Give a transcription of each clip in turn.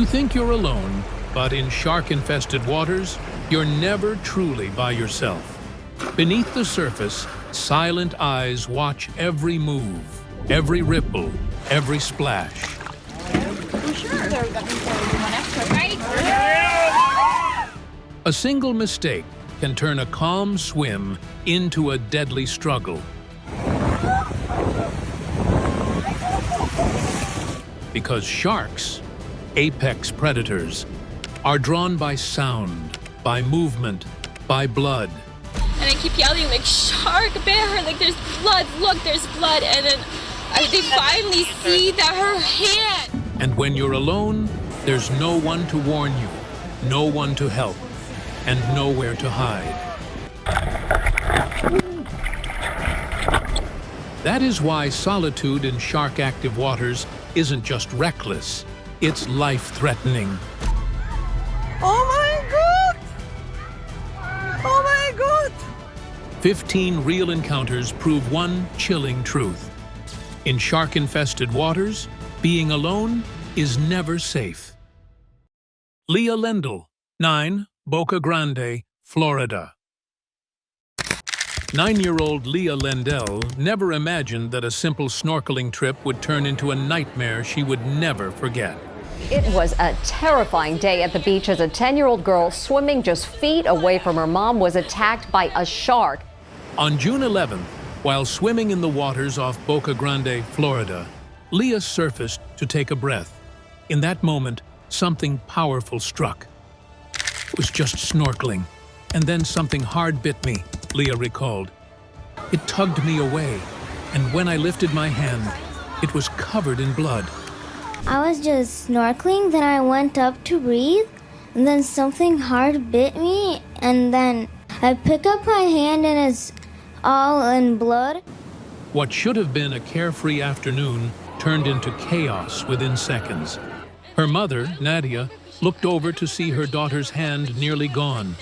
think you're alone, but in shark-infested waters, you're never truly by yourself. Beneath the surface, silent eyes watch every move, every ripple, every splash. A single mistake can turn a calm swim into a deadly struggle. Because sharks, apex predators, are drawn by sound, by movement, by blood. And I keep yelling, like, shark, bear, like, there's blood, look, there's blood. And then they finally see that her hand. And when you're alone, there's no one to warn you, no one to help, and nowhere to hide. That is why solitude in shark-active waters isn't just reckless, it's life-threatening. Oh my God! Oh my God! 15 real encounters prove one chilling truth. In shark-infested waters, being alone is never safe. Leah Lendel, 9, Boca Grande, Florida. 9-year-old Leah Lendel never imagined that a simple snorkeling trip would turn into a nightmare she would never forget. It was a terrifying day at the beach as a 10-year-old girl swimming just feet away from her mom was attacked by a shark. On June 11th, while swimming in the waters off Boca Grande, Florida, Leah surfaced to take a breath. In that moment, something powerful struck. It was just snorkeling, and then something hard bit me, Leah recalled. It tugged me away, and when I lifted my hand, it was covered in blood. I was just snorkeling, then I went up to breathe, and then something hard bit me, and then I pick up my hand and it's all in blood. What should have been a carefree afternoon turned into chaos within seconds. Her mother, Nadia, looked over to see her daughter's hand nearly gone.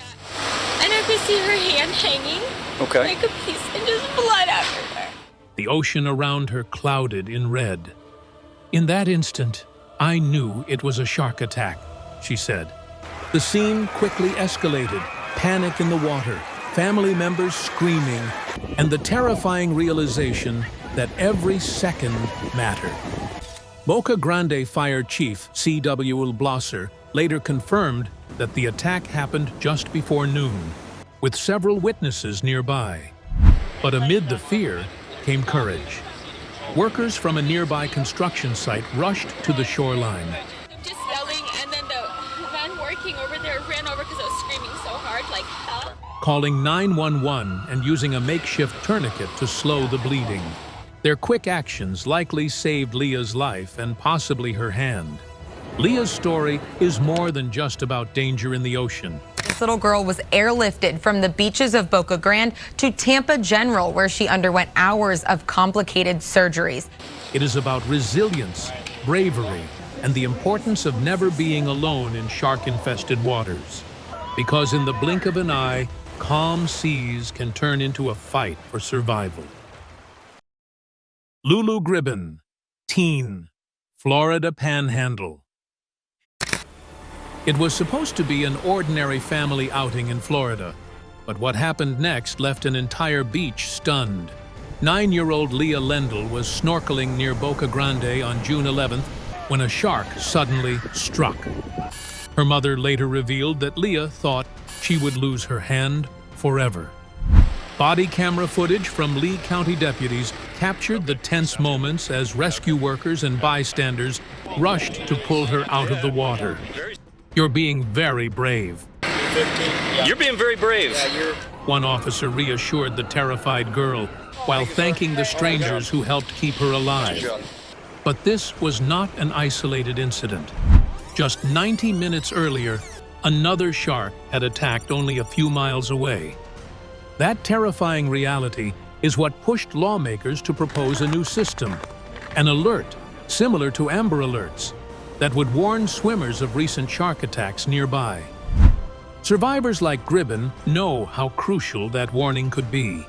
And I could see her hand hanging. Okay. Like a piece and just blood everywhere. The ocean around her clouded in red. In that instant, I knew it was a shark attack, she said. The scene quickly escalated, panic in the water, family members screaming, and the terrifying realization that every second mattered. Boca Grande Fire Chief C.W. Blosser later confirmed that the attack happened just before noon, with several witnesses nearby. But amid the fear came courage. Workers from a nearby construction site rushed to the shoreline. Just yelling, and then the man working over there ran over because I was screaming so hard, like hell. Calling 911 and using a makeshift tourniquet to slow the bleeding. Their quick actions likely saved Leah's life and possibly her hand. Leah's story is more than just about danger in the ocean. This little girl was airlifted from the beaches of Boca Grande to Tampa General, where she underwent hours of complicated surgeries. It is about resilience, bravery, and the importance of never being alone in shark-infested waters. Because in the blink of an eye, calm seas can turn into a fight for survival. Lulu Gribbin, teen, Florida Panhandle. It was supposed to be an ordinary family outing in Florida, but what happened next left an entire beach stunned. 9-year-old Leah Lendel was snorkeling near Boca Grande on June 11th when a shark suddenly struck. Her mother later revealed that Leah thought she would lose her hand forever. Body camera footage from Lee County deputies captured the tense moments as rescue workers and bystanders rushed to pull her out of the water. You're being very brave. You're being very brave. One officer reassured the terrified girl while thanking the strangers who helped keep her alive. But this was not an isolated incident. Just 90 minutes earlier, another shark had attacked only a few miles away. That terrifying reality is what pushed lawmakers to propose a new system, an alert similar to Amber Alerts, that would warn swimmers of recent shark attacks nearby. Survivors like Gribbin know how crucial that warning could be.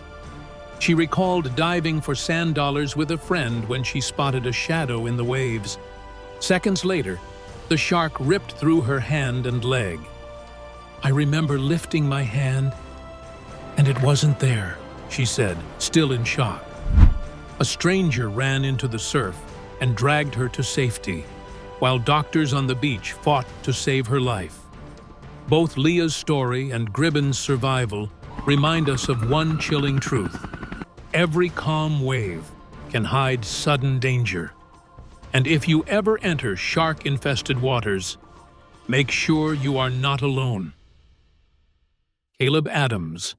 She recalled diving for sand dollars with a friend when she spotted a shadow in the waves. Seconds later, The shark ripped through her hand and leg. I remember lifting my hand, and it wasn't there, she said, still in shock. A stranger ran into the surf and dragged her to safety, while doctors on the beach fought to save her life. Both Leah's story and Gribbin's survival remind us of one chilling truth. Every calm wave can hide sudden danger. And if you ever enter shark-infested waters, make sure you are not alone. Caleb Adams,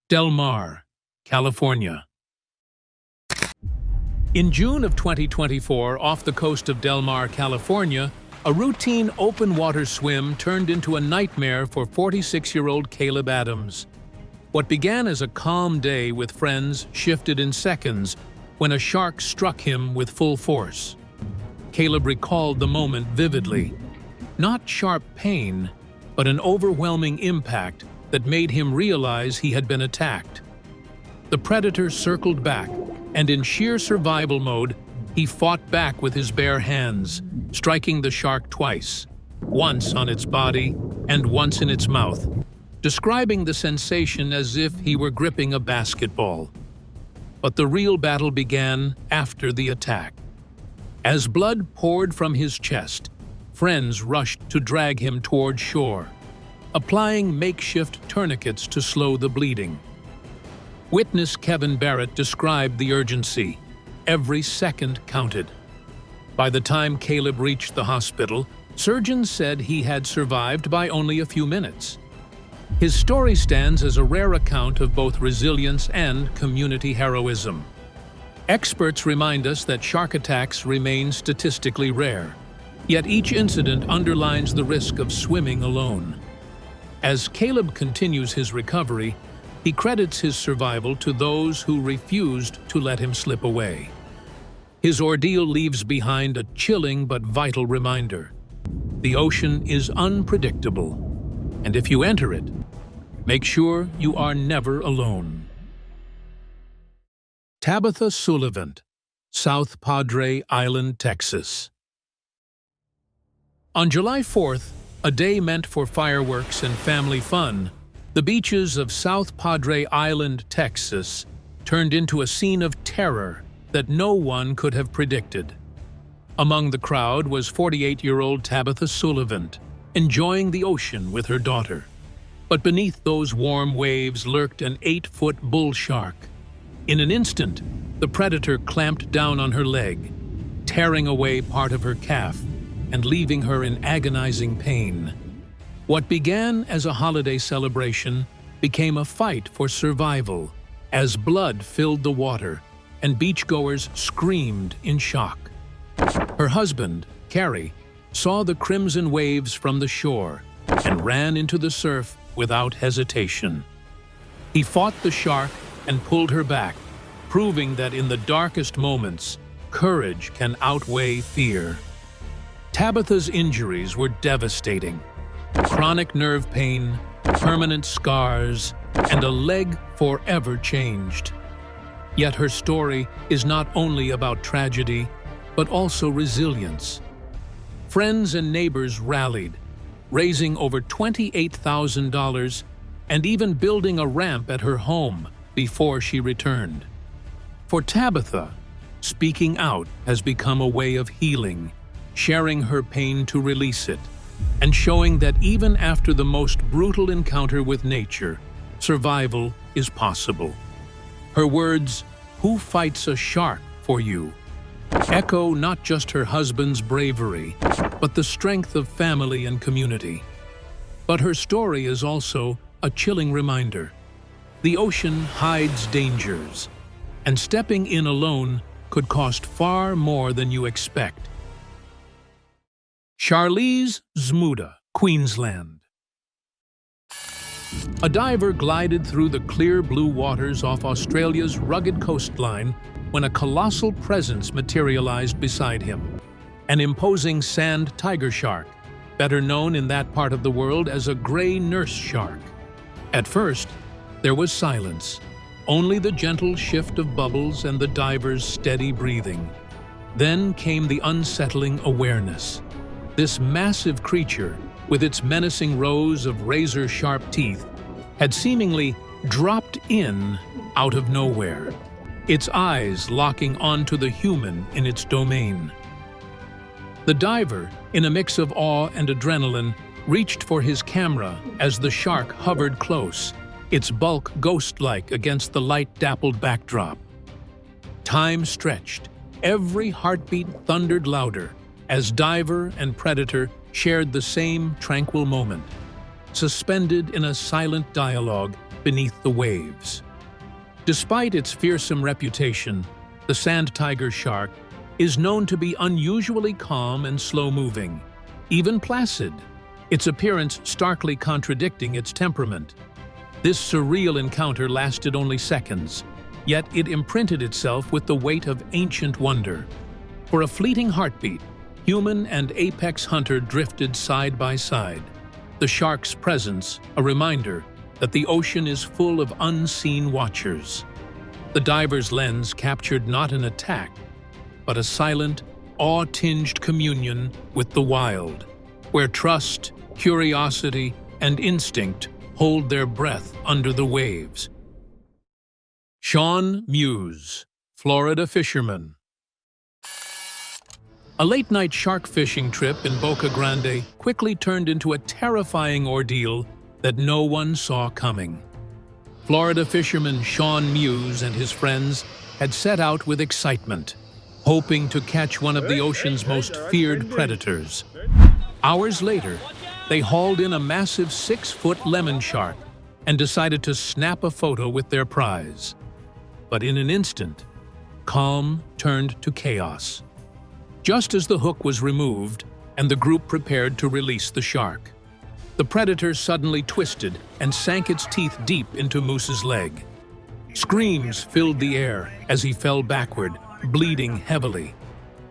Del Mar, California. In June of 2024, off the coast of Del Mar, California, a routine open-water swim turned into a nightmare for 46-year-old Caleb Adams. What began as a calm day with friends shifted in seconds when a shark struck him with full force. Caleb recalled the moment vividly. Not sharp pain, but an overwhelming impact that made him realize he had been attacked. The predator circled back, and in sheer survival mode, he fought back with his bare hands, striking the shark twice, once on its body and once in its mouth, describing the sensation as if he were gripping a basketball. But the real battle began after the attack. As blood poured from his chest, friends rushed to drag him toward shore, applying makeshift tourniquets to slow the bleeding. Witness Kevin Barrett described the urgency. Every second counted. By the time Caleb reached the hospital, surgeons said he had survived by only a few minutes. His story stands as a rare account of both resilience and community heroism. Experts remind us that shark attacks remain statistically rare, yet each incident underlines the risk of swimming alone. As Caleb continues his recovery, he credits his survival to those who refused to let him slip away. His ordeal leaves behind a chilling but vital reminder. The ocean is unpredictable, and if you enter it, make sure you are never alone. Tabitha Sullivant, South Padre Island, Texas. On July 4th, a day meant for fireworks and family fun, the beaches of South Padre Island, Texas, turned into a scene of terror that no one could have predicted. Among the crowd was 48-year-old Tabitha Sullivant, enjoying the ocean with her daughter. But beneath those warm waves lurked an 8-foot bull shark. In an instant, the predator clamped down on her leg, tearing away part of her calf and leaving her in agonizing pain. What began as a holiday celebration became a fight for survival as blood filled the water and beachgoers screamed in shock. Her husband, Carrie, saw the crimson waves from the shore and ran into the surf without hesitation. He fought the shark and pulled her back, proving that in the darkest moments, courage can outweigh fear. Tabitha's injuries were devastating. Chronic nerve pain, permanent scars, and a leg forever changed. Yet her story is not only about tragedy, but also resilience. Friends and neighbors rallied, raising over $28,000 and even building a ramp at her home before she returned. For Tabitha, speaking out has become a way of healing, sharing her pain to release it, and showing that even after the most brutal encounter with nature, survival is possible. Her words, "Who fights a shark for you?" echo not just her husband's bravery, but the strength of family and community. But her story is also a chilling reminder. The ocean hides dangers, and stepping in alone could cost far more than you expect. Charlize Zmuda, Queensland. A diver glided through the clear blue waters off Australia's rugged coastline when a colossal presence materialized beside him. An imposing sand tiger shark, better known in that part of the world as a gray nurse shark. At first, there was silence, only the gentle shift of bubbles and the diver's steady breathing. Then came the unsettling awareness. This massive creature, with its menacing rows of razor-sharp teeth, had seemingly dropped in out of nowhere, its eyes locking onto the human in its domain. The diver, in a mix of awe and adrenaline, reached for his camera as the shark hovered close, its bulk ghost-like against the light-dappled backdrop. Time stretched. Every heartbeat thundered louder as diver and predator shared the same tranquil moment, suspended in a silent dialogue beneath the waves. Despite its fearsome reputation, the sand tiger shark is known to be unusually calm and slow-moving, even placid, its appearance starkly contradicting its temperament. This surreal encounter lasted only seconds, yet it imprinted itself with the weight of ancient wonder. For a fleeting heartbeat, human and apex hunter drifted side by side, the shark's presence a reminder that the ocean is full of unseen watchers. The diver's lens captured not an attack, but a silent, awe-tinged communion with the wild, where trust, curiosity, and instinct hold their breath under the waves. Shaun Meuse, Florida fisherman. A late-night shark fishing trip in Boca Grande quickly turned into a terrifying ordeal that no one saw coming. Florida fisherman Shaun Meuse and his friends had set out with excitement, hoping to catch one of the ocean's most feared predators. Hours later, they hauled in a massive 6-foot lemon shark and decided to snap a photo with their prize. But in an instant, calm turned to chaos. Just as the hook was removed and the group prepared to release the shark, the predator suddenly twisted and sank its teeth deep into Meuse's leg. Screams filled the air as he fell backward, bleeding heavily.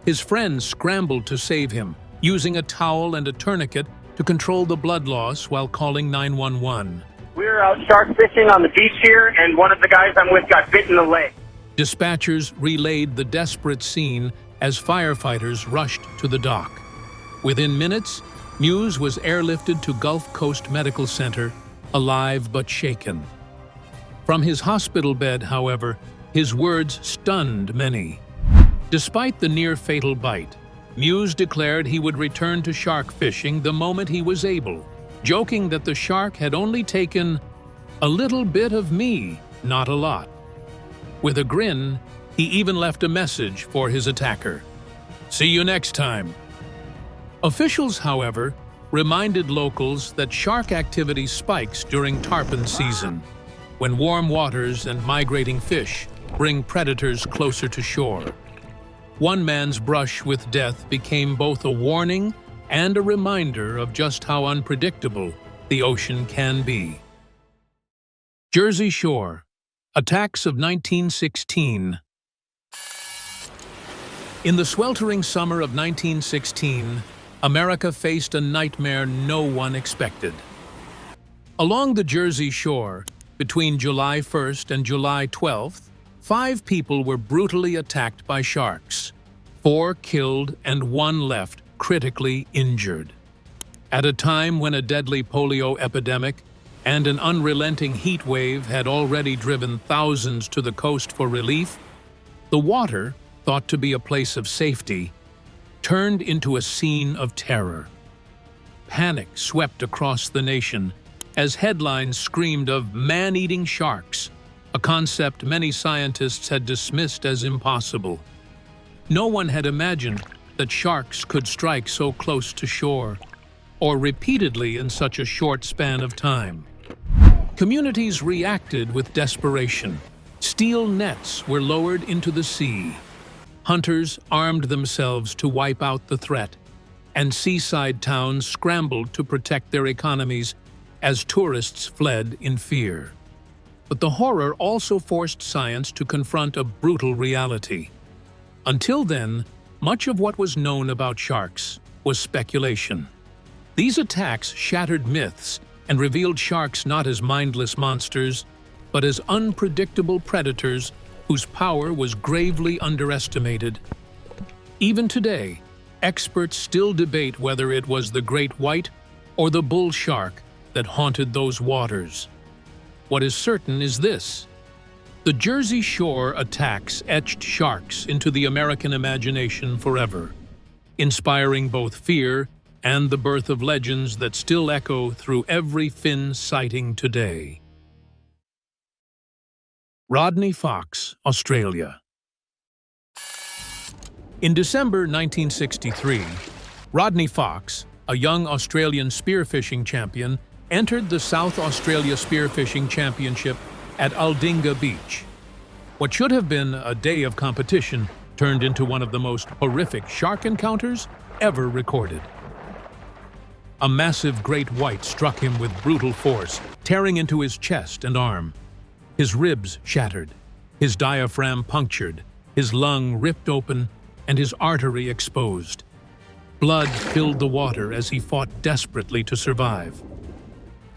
His friends scrambled to save him, using a towel and a tourniquet to control the blood loss while calling 911. We're out shark fishing on the beach here, and one of the guys I'm with got bit in the leg. Dispatchers relayed the desperate scene as firefighters rushed to the dock. Within minutes, Meuse was airlifted to Gulf Coast Medical Center, alive but shaken. From his hospital bed, however, his words stunned many. Despite the near-fatal bite, Meuse declared he would return to shark fishing the moment he was able, joking that the shark had only taken a little bit of me, not a lot. With a grin, he even left a message for his attacker. "See you next time." Officials, however, reminded locals that shark activity spikes during tarpon season, when warm waters and migrating fish bring predators closer to shore. One man's brush with death became both a warning and a reminder of just how unpredictable the ocean can be. Jersey Shore, attacks of 1916. In the sweltering summer of 1916, America faced a nightmare no one expected. Along the Jersey Shore, between July 1st and July 12th, 5 people were brutally attacked by sharks, 4 killed and 1 left critically injured. At a time when a deadly polio epidemic and an unrelenting heat wave had already driven thousands to the coast for relief, the water, thought to be a place of safety, turned into a scene of terror. Panic swept across the nation as headlines screamed of man-eating sharks, a concept many scientists had dismissed as impossible. No one had imagined that sharks could strike so close to shore, or repeatedly in such a short span of time. Communities reacted with desperation. Steel nets were lowered into the sea. Hunters armed themselves to wipe out the threat, and seaside towns scrambled to protect their economies as tourists fled in fear. But the horror also forced science to confront a brutal reality. Until then, much of what was known about sharks was speculation. These attacks shattered myths and revealed sharks not as mindless monsters, but as unpredictable predators whose power was gravely underestimated. Even today, experts still debate whether it was the great white or the bull shark that haunted those waters. What is certain is this: the Jersey Shore attacks etched sharks into the American imagination forever, inspiring both fear and the birth of legends that still echo through every fin sighting today. Rodney Fox, Australia. In December 1963, Rodney Fox, a young Australian spearfishing champion, entered the South Australia Spearfishing Championship at Aldinga Beach. What should have been a day of competition turned into one of the most horrific shark encounters ever recorded. A massive great white struck him with brutal force, tearing into his chest and arm. His ribs shattered, his diaphragm punctured, his lung ripped open, and his artery exposed. Blood filled the water as he fought desperately to survive.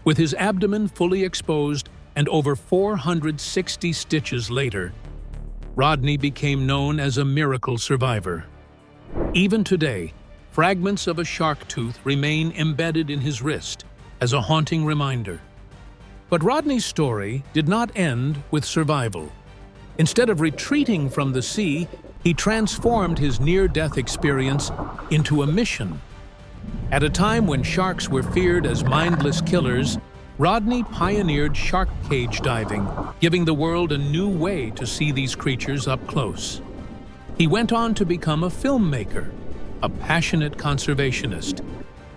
With his abdomen fully exposed and over 460 stitches later, Rodney became known as a miracle survivor. Even today, fragments of a shark tooth remain embedded in his wrist as a haunting reminder. But Rodney's story did not end with survival. Instead of retreating from the sea, he transformed his near-death experience into a mission. At a time when sharks were feared as mindless killers, Rodney pioneered shark cage diving, giving the world a new way to see these creatures up close. He went on to become a filmmaker, a passionate conservationist,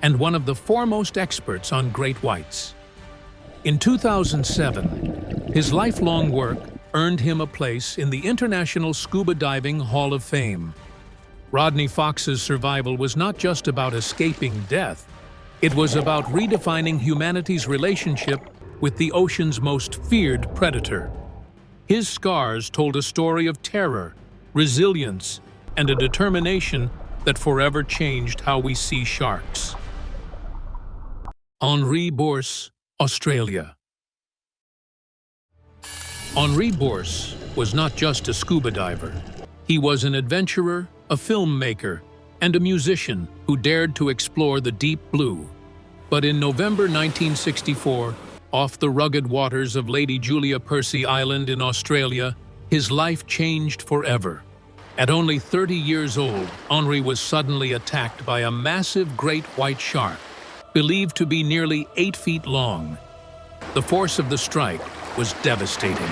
and one of the foremost experts on great whites. In 2007, his lifelong work earned him a place in the International Scuba Diving Hall of Fame. Rodney Fox's survival was not just about escaping death, it was about redefining humanity's relationship with the ocean's most feared predator. His scars told a story of terror, resilience, and a determination that forever changed how we see sharks. Henri Bource, Australia. Henri Bource was not just a scuba diver. He was an adventurer, a filmmaker, and a musician who dared to explore the deep blue. But in November 1964, off the rugged waters of Lady Julia Percy Island in Australia, his life changed forever. At only 30 years old, Henri was suddenly attacked by a massive great white shark, believed to be nearly 8 feet long. The force of the strike was devastating.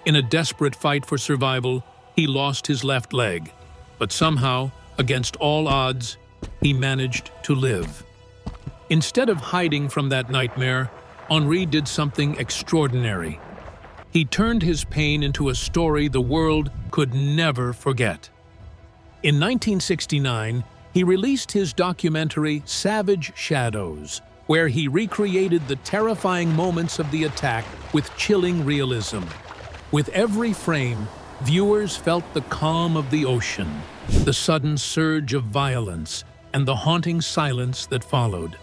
In a desperate fight for survival, he lost his left leg, but somehow, against all odds, he managed to live. Instead of hiding from that nightmare, Henri did something extraordinary. He turned his pain into a story the world could never forget. In 1969, he released his documentary Savage Shadows, where he recreated the terrifying moments of the attack with chilling realism. With every frame, viewers felt the calm of the ocean, the sudden surge of violence, and the haunting silence that followed.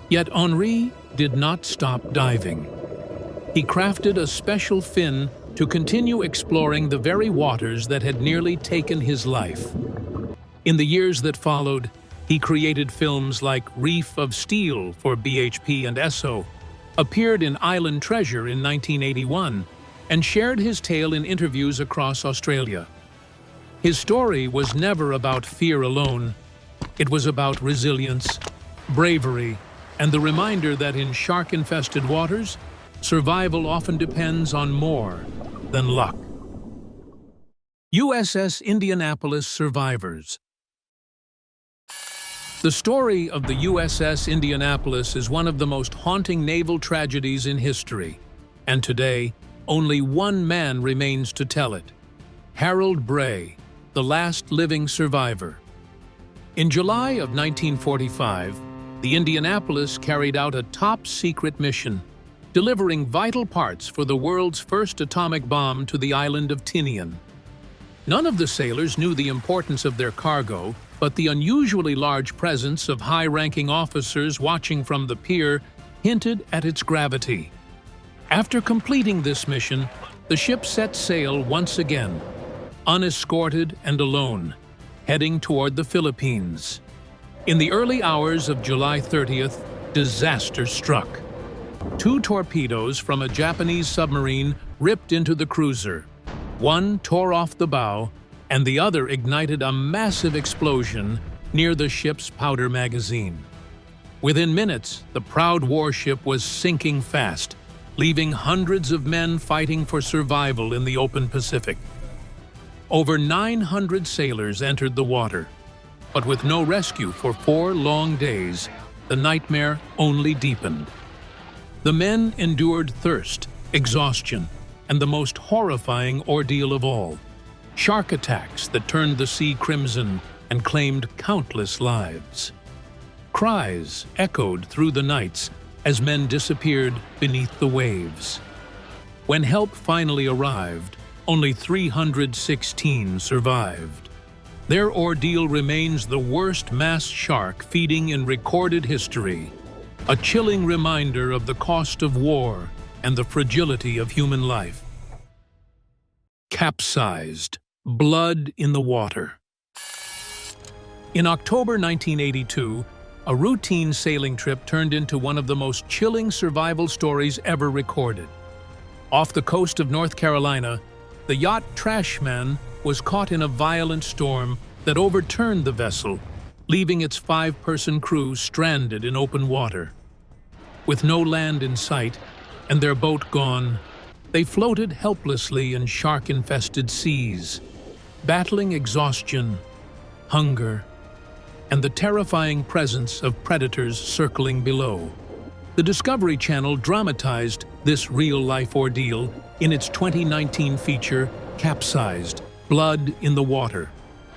Yet Henri did not stop diving. He crafted a special fin to continue exploring the very waters that had nearly taken his life. In the years that followed, he created films like Reef of Steel for BHP and Esso, appeared in Island Treasure in 1981, and shared his tale in interviews across Australia. His story was never about fear alone. It was about resilience, bravery, and the reminder that in shark-infested waters, survival often depends on more than luck. USS Indianapolis survivors. The story of the USS Indianapolis is one of the most haunting naval tragedies in history, and today, only one man remains to tell it: Harold Bray, the last living survivor. In July of 1945, the Indianapolis carried out a top-secret mission, delivering vital parts for the world's first atomic bomb to the island of Tinian. None of the sailors knew the importance of their cargo, but the unusually large presence of high-ranking officers watching from the pier hinted at its gravity. After completing this mission, the ship set sail once again, unescorted and alone, heading toward the Philippines. In the early hours of July 30th, disaster struck. 2 torpedoes from a Japanese submarine ripped into the cruiser. One tore off the bow, and the other ignited a massive explosion near the ship's powder magazine. Within minutes, the proud warship was sinking fast, leaving hundreds of men fighting for survival in the open Pacific. Over 900 sailors entered the water, but with no rescue for 4 long days, the nightmare only deepened. The men endured thirst, exhaustion, and the most horrifying ordeal of all, shark attacks that turned the sea crimson and claimed countless lives. Cries echoed through the nights as men disappeared beneath the waves. When help finally arrived, only 316 survived. Their ordeal remains the worst mass shark feeding in recorded history, a chilling reminder of the cost of war and the fragility of human life. Capsized, blood in the water. In October 1982, a routine sailing trip turned into one of the most chilling survival stories ever recorded. Off the coast of North Carolina, the yacht Trashman was caught in a violent storm that overturned the vessel, leaving its 5-person crew stranded in open water. With no land in sight and their boat gone, they floated helplessly in shark-infested seas, battling exhaustion, hunger, and the terrifying presence of predators circling below. The Discovery Channel dramatized this real-life ordeal in its 2019 feature, Capsized, Blood in the Water,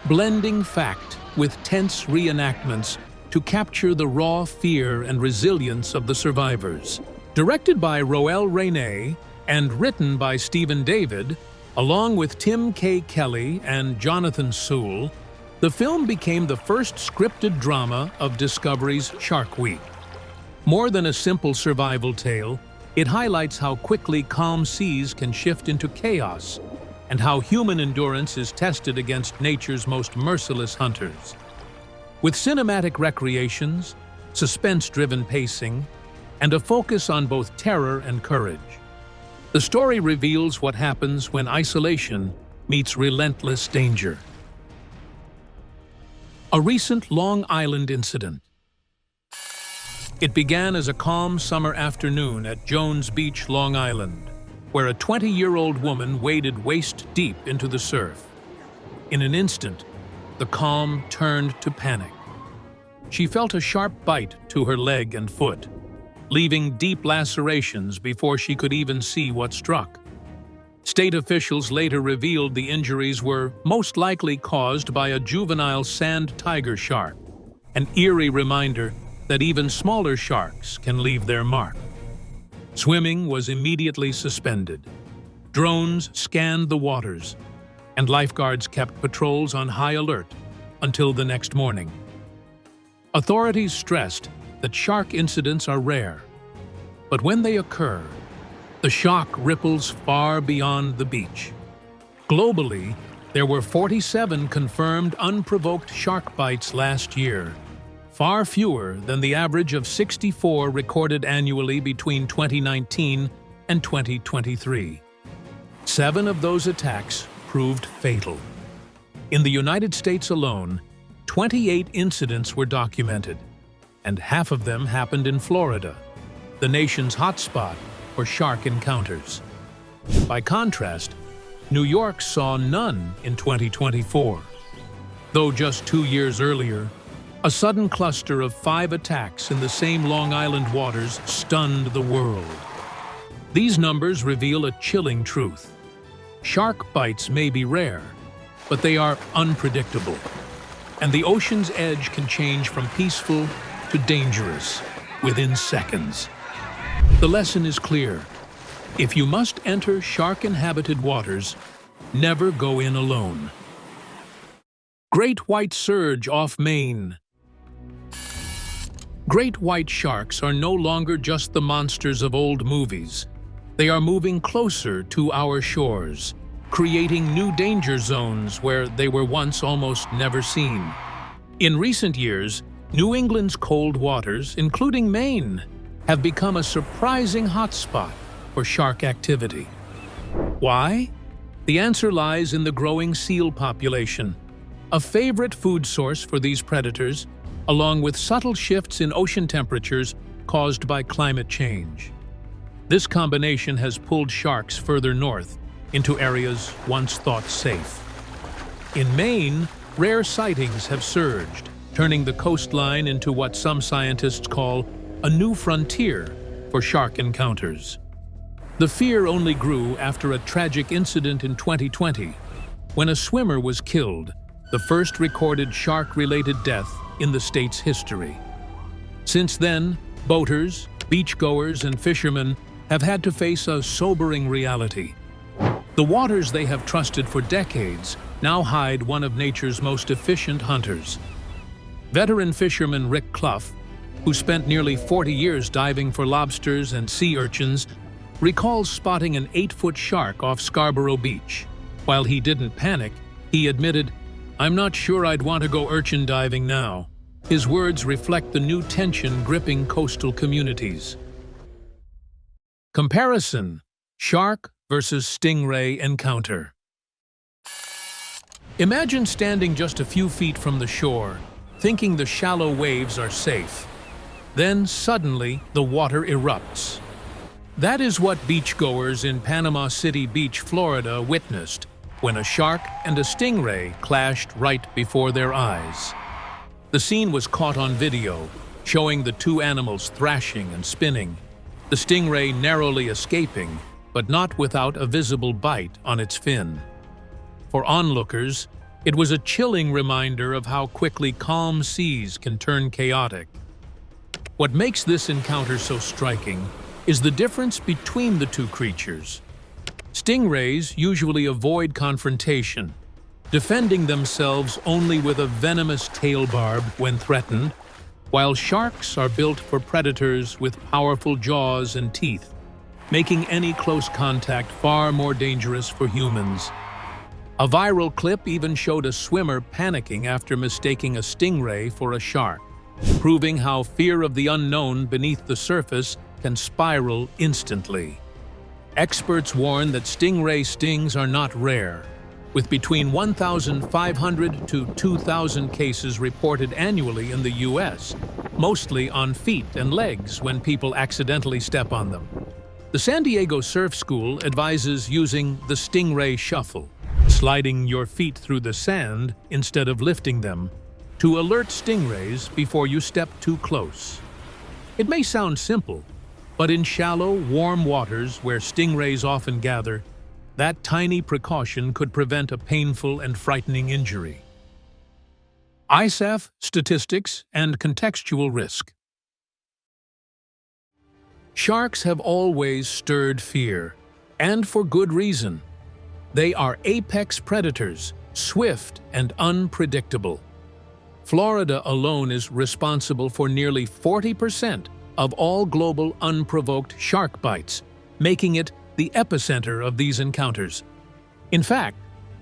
blending fact with tense reenactments to capture the raw fear and resilience of the survivors. Directed by Roel Rene and written by Stephen David, along with Tim K. Kelly and Jonathan Sewell, the film became the first scripted drama of Discovery's Shark Week. More than a simple survival tale, it highlights how quickly calm seas can shift into chaos and how human endurance is tested against nature's most merciless hunters. With cinematic recreations, suspense-driven pacing, and a focus on both terror and courage, the story reveals what happens when isolation meets relentless danger. A recent Long Island incident. It began as a calm summer afternoon at Jones Beach, Long Island, where a 20-year-old woman waded waist-deep into the surf. In an instant, the calm turned to panic. She felt a sharp bite to her leg and foot, leaving deep lacerations before she could even see what struck. State officials later revealed the injuries were most likely caused by a juvenile sand tiger shark, an eerie reminder that even smaller sharks can leave their mark. Swimming was immediately suspended. Drones scanned the waters, and lifeguards kept patrols on high alert until the next morning. Authorities stressed that shark incidents are rare, but when they occur, the shock ripples far beyond the beach. Globally, there were 47 confirmed unprovoked shark bites last year, far fewer than the average of 64 recorded annually between 2019 and 2023. 7 of those attacks proved fatal. In the United States alone, 28 incidents were documented, and half of them happened in Florida, the nation's hotspot for shark encounters. By contrast, New York saw none in 2024. Though just 2 years earlier, a sudden cluster of 5 attacks in the same Long Island waters stunned the world. These numbers reveal a chilling truth. Shark bites may be rare, but they are unpredictable, and the ocean's edge can change from peaceful to dangerous within seconds. The lesson is clear. If you must enter shark-inhabited waters, never go in alone. Great white surge off Maine. Great white sharks are no longer just the monsters of old movies. They are moving closer to our shores, creating new danger zones where they were once almost never seen. In recent years, New England's cold waters, including Maine, have become a surprising hotspot for shark activity. Why? The answer lies in the growing seal population, a favorite food source for these predators, along with subtle shifts in ocean temperatures caused by climate change. This combination has pulled sharks further north into areas once thought safe. In Maine, rare sightings have surged, turning the coastline into what some scientists call a new frontier for shark encounters. The fear only grew after a tragic incident in 2020, when a swimmer was killed, the first recorded shark-related death in the state's history. Since then, boaters, beachgoers, and fishermen have had to face a sobering reality. The waters they have trusted for decades now hide one of nature's most efficient hunters. Veteran fisherman Rick Clough, who spent nearly 40 years diving for lobsters and sea urchins, recalls spotting an 8-foot shark off Scarborough Beach. While he didn't panic, he admitted, "I'm not sure I'd want to go urchin diving now." His words reflect the new tension gripping coastal communities. Comparison: shark versus stingray encounter. Imagine standing just a few feet from the shore, thinking the shallow waves are safe. Then suddenly, the water erupts. That is what beachgoers in Panama City Beach, Florida witnessed when a shark and a stingray clashed right before their eyes. The scene was caught on video, showing the two animals thrashing and spinning, the stingray narrowly escaping, but not without a visible bite on its fin. For onlookers, it was a chilling reminder of how quickly calm seas can turn chaotic. What makes this encounter so striking is the difference between the two creatures. Stingrays usually avoid confrontation, defending themselves only with a venomous tail barb when threatened, while sharks are built for predators with powerful jaws and teeth, making any close contact far more dangerous for humans. A viral clip even showed a swimmer panicking after mistaking a stingray for a shark, proving how fear of the unknown beneath the surface can spiral instantly. Experts warn that stingray stings are not rare, with between 1,500 to 2,000 cases reported annually in the U.S., mostly on feet and legs when people accidentally step on them. The San Diego Surf School advises using the stingray shuffle, sliding your feet through the sand instead of lifting them, to alert stingrays before you step too close. It may sound simple, but in shallow, warm waters where stingrays often gather, that tiny precaution could prevent a painful and frightening injury. ISAF, statistics, and contextual risk. Sharks have always stirred fear, and for good reason. They are apex predators, swift and unpredictable. Florida alone is responsible for nearly 40% of all global unprovoked shark bites, making it the epicenter of these encounters. In fact,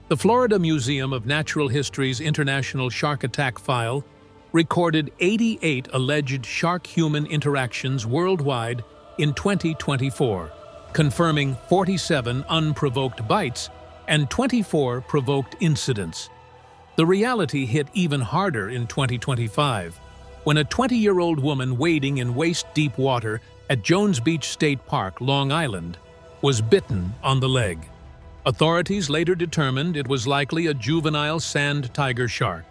the Florida Museum of Natural History's International Shark Attack File recorded 88 alleged shark-human interactions worldwide in 2024, confirming 47 unprovoked bites and 24 provoked incidents. The reality hit even harder in 2025, when a 20-year-old woman wading in waist-deep water at Jones Beach State Park, Long Island, was bitten on the leg. Authorities later determined it was likely a juvenile sand tiger shark,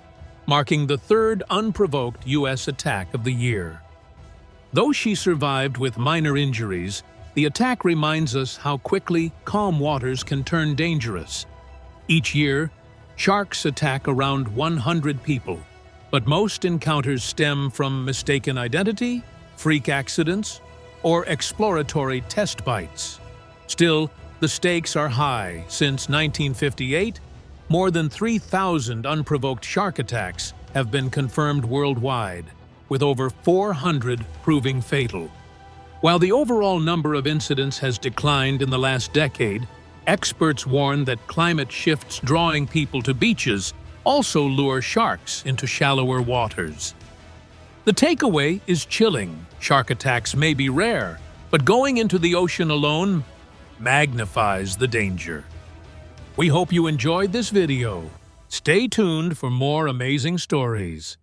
marking the third unprovoked U.S. attack of the year. Though she survived with minor injuries, the attack reminds us how quickly calm waters can turn dangerous. Each year, sharks attack around 100 people, but most encounters stem from mistaken identity, freak accidents, or exploratory test bites. Still, the stakes are high. Since 1958, more than 3,000 unprovoked shark attacks have been confirmed worldwide, with over 400 proving fatal. While the overall number of incidents has declined in the last decade, experts warn that climate shifts drawing people to beaches also lure sharks into shallower waters. The takeaway is chilling. Shark attacks may be rare, but going into the ocean alone magnifies the danger. We hope you enjoyed this video. Stay tuned for more amazing stories.